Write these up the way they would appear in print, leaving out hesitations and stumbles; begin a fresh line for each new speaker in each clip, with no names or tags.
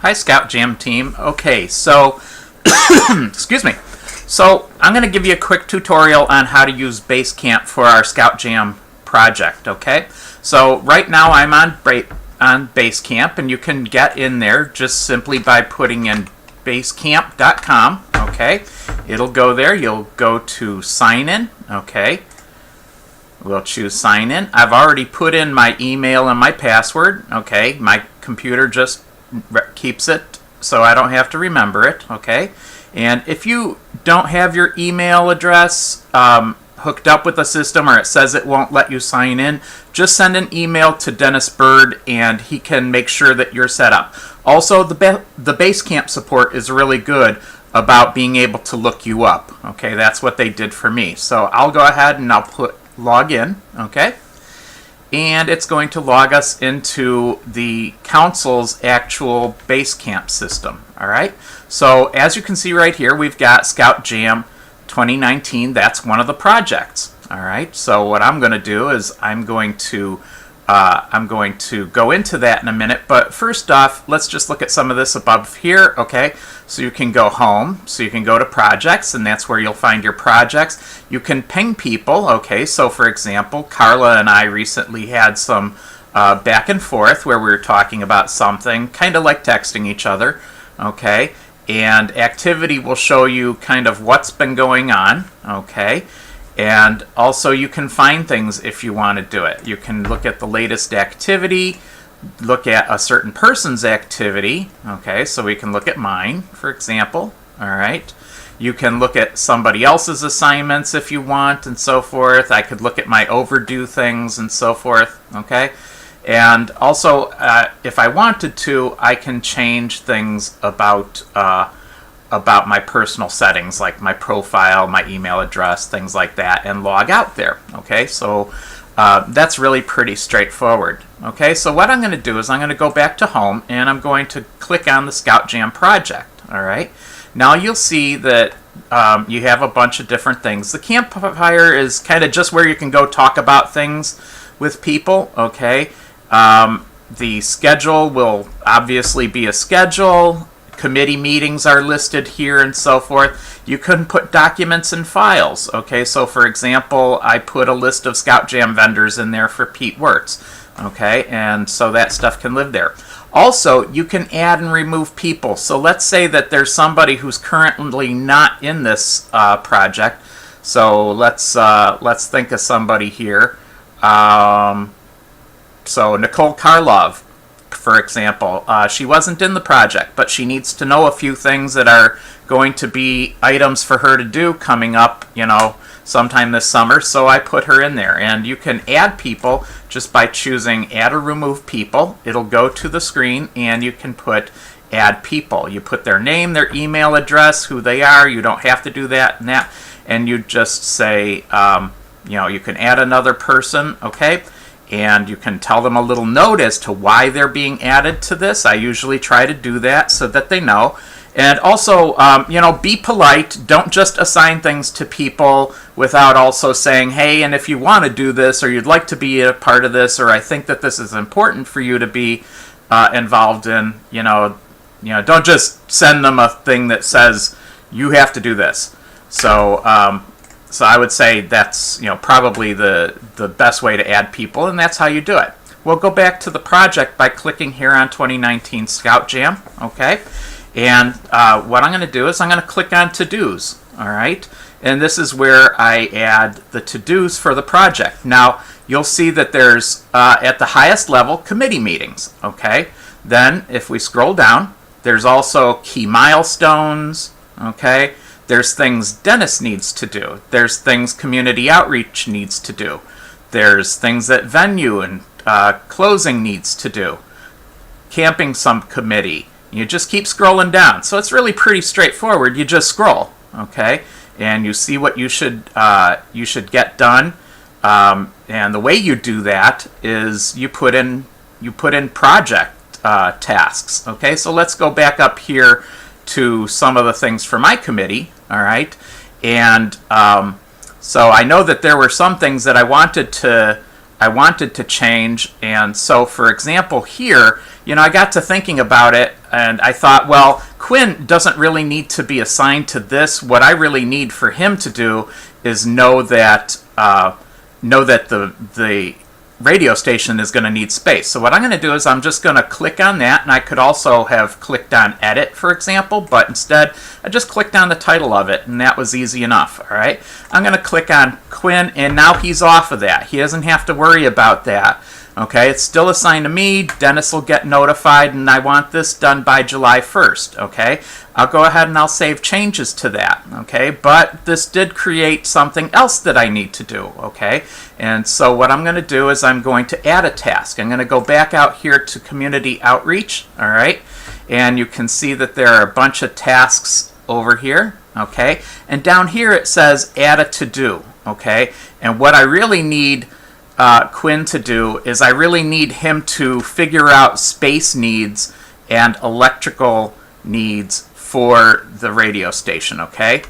Hi, ScoutJam team. Okay, so, excuse me. So, I'm going to give you a quick tutorial on how to use Basecamp for our ScoutJam project, okay? So, right now I'm on Basecamp, and you can get in there just simply by putting in basecamp.com, okay? It'll go there. You'll go to sign in, okay? We'll choose sign in. I've already put in my email and my password, okay? My computer just keeps it so I don't have to remember it, okay? And if you don't have your email address hooked up with the system, or it says it won't let you sign in, just send an email to Dennis Bird and he can make sure that you're set up. Also, the Basecamp support is really good about being able to look you up, okay? That's what they did for me. So I'll go ahead and I'll put log in, okay? And it's going to log us into the council's actual Basecamp system, all right? So as you can see right here, we've got ScoutJam 2019. That's one of the projects, all right? So what I'm going to do is I'm going to go into that in a minute, but first off, let's just look at some of this above here, okay? So you can go home, so you can go to projects, and that's where you'll find your projects. You can ping people, okay? So for example, Carla and I recently had some back and forth where we were talking about something, kind of like texting each other, okay? And activity will show you kind of what's been going on, okay? And also you can find things if you want to do it. You can look at the latest activity, look at a certain person's activity, okay, so we can look at mine, for example, all right. You can look at somebody else's assignments if you want, and so forth. I could look at my overdue things and so forth, okay. And also, if I wanted to, I can change things about my personal settings, like my profile, my email address, things like that, and log out there, okay? So that's really pretty straightforward, okay? So what I'm going to do is I'm going to go back to home, and I'm going to click on the ScoutJam project, all right? Now you'll see that you have a bunch of different things. The campfire is kind of just where you can go talk about things with people, okay? The schedule will obviously be a schedule. Committee meetings are listed here and so forth. You can put documents and files, okay? So for example, I put a list of ScoutJam vendors in there for Pete Wirtz, okay? And so that stuff can live there. Also, you can add and remove people. So let's say that there's somebody who's currently not in this project. So let's think of somebody here. So Nicole Karlov, for example, she wasn't in the project, but she needs to know a few things that are going to be items for her to do coming up, you know, sometime this summer, so I put her in there. And you can add people just by choosing add or remove people. It'll go to the screen and you can put add people. You put their name, their email address, who they are. You don't have to do that and that. And you just say, you know, you can add another person, okay? And you can tell them a little note as to why they're being added to this. I usually try to do that so that they know. And also, you know, be polite. Don't just assign things to people without also saying, hey, and if you want to do this, or you'd like to be a part of this, or I think that this is important for you to be involved in, you know, don't just send them a thing that says you have to do this. So I would say that's, you know, probably the best way to add people, and that's how you do it. We'll go back to the project by clicking here on 2019 ScoutJam, okay? And what I'm going to do is I'm going to click on to-dos, all right? And this is where I add the to-dos for the project. Now, you'll see that there's, at the highest level, committee meetings, okay? Then, if we scroll down, there's also key milestones, okay? There's things Dennis needs to do. There's things community outreach needs to do. There's things that venue and closing needs to do. Camping subcommittee. You just keep scrolling down. So it's really pretty straightforward. You just scroll, okay? And you see what you should get done. And the way you do that is you put in project tasks, okay? So let's go back up here to some of the things for my committee, all right? And so I know that there were some things that I wanted to I wanted to change. And so, for example, here, I got to thinking about it, and I thought, well, Quinn doesn't really need to be assigned to this. What I really need for him to do is know that the radio station is going to need space. So what I'm going to do is I'm just going to click on that, and I could also have clicked on edit, for example, but instead I just clicked on the title of it, and that was easy enough. All right, I'm going to click on Quinn, and now he's off of that. He doesn't have to worry about that. Okay, it's still assigned to me. Dennis will get notified, and I want this done by July 1st. Okay, I'll go ahead and I'll save changes to that. Okay, but this did create something else that I need to do. Okay, and so what I'm going to do is I'm going to add a task. I'm going to go back out here to Community Outreach. All right, and you can see that there are a bunch of tasks over here. Okay, and down here it says Add a To-Do. Okay, and what I really need Quinn to do is I really need him to figure out space needs and electrical needs for the radio station. Okay,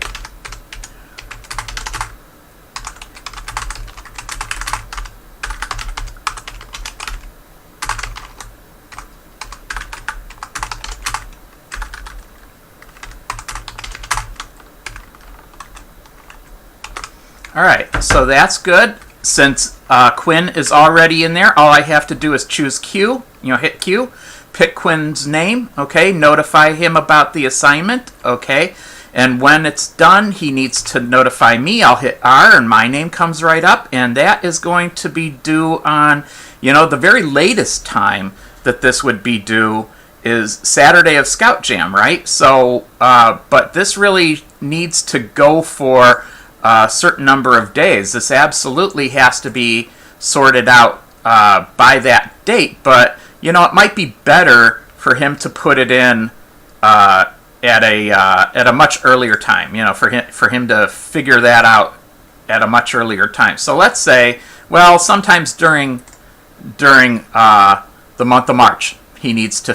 all right, so that's good. Since Quinn is already in there, all I have to do is choose Q, hit Q, pick Quinn's name, okay, notify him about the assignment, okay, and when it's done, he needs to notify me. I'll hit R, and my name comes right up, and that is going to be due on, the very latest time that this would be due is Saturday of ScoutJam, right? So, but this really needs to go for a certain number of days. This absolutely has to be sorted out by that date, but it might be better for him to put it in at a much earlier time. For him to figure that out at a much earlier time. So let's say, well, sometimes during the month of March, he needs to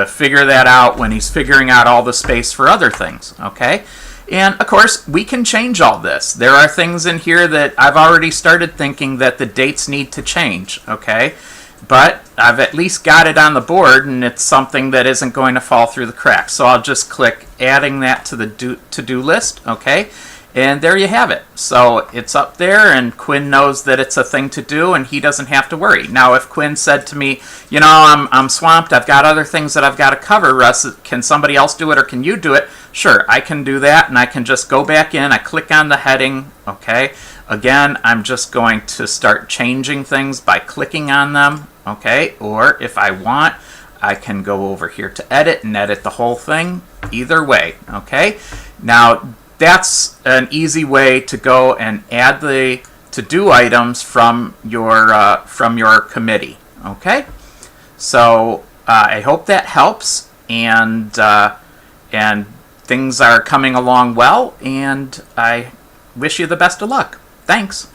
figure that out when he's figuring out all the space for other things. Okay. And of course, we can change all this. There are things in here that I've already started thinking that the dates need to change, okay? But I've at least got it on the board, and it's something that isn't going to fall through the cracks. So I'll just click adding that to the to-do list, okay? And there you have it. So it's up there, and Quinn knows that it's a thing to do, and he doesn't have to worry. Now, if Quinn said to me, I'm swamped, I've got other things that I've got to cover, Russ, can somebody else do it, or can you do it? Sure, I can do that, and I can just go back in, I click on the heading, okay? Again, I'm just going to start changing things by clicking on them, okay? Or if I want, I can go over here to edit and edit the whole thing. Either way, okay? Now, that's an easy way to go and add the to-do items from your committee. Okay, so I hope that helps, and things are coming along well, and I wish you the best of luck. Thanks.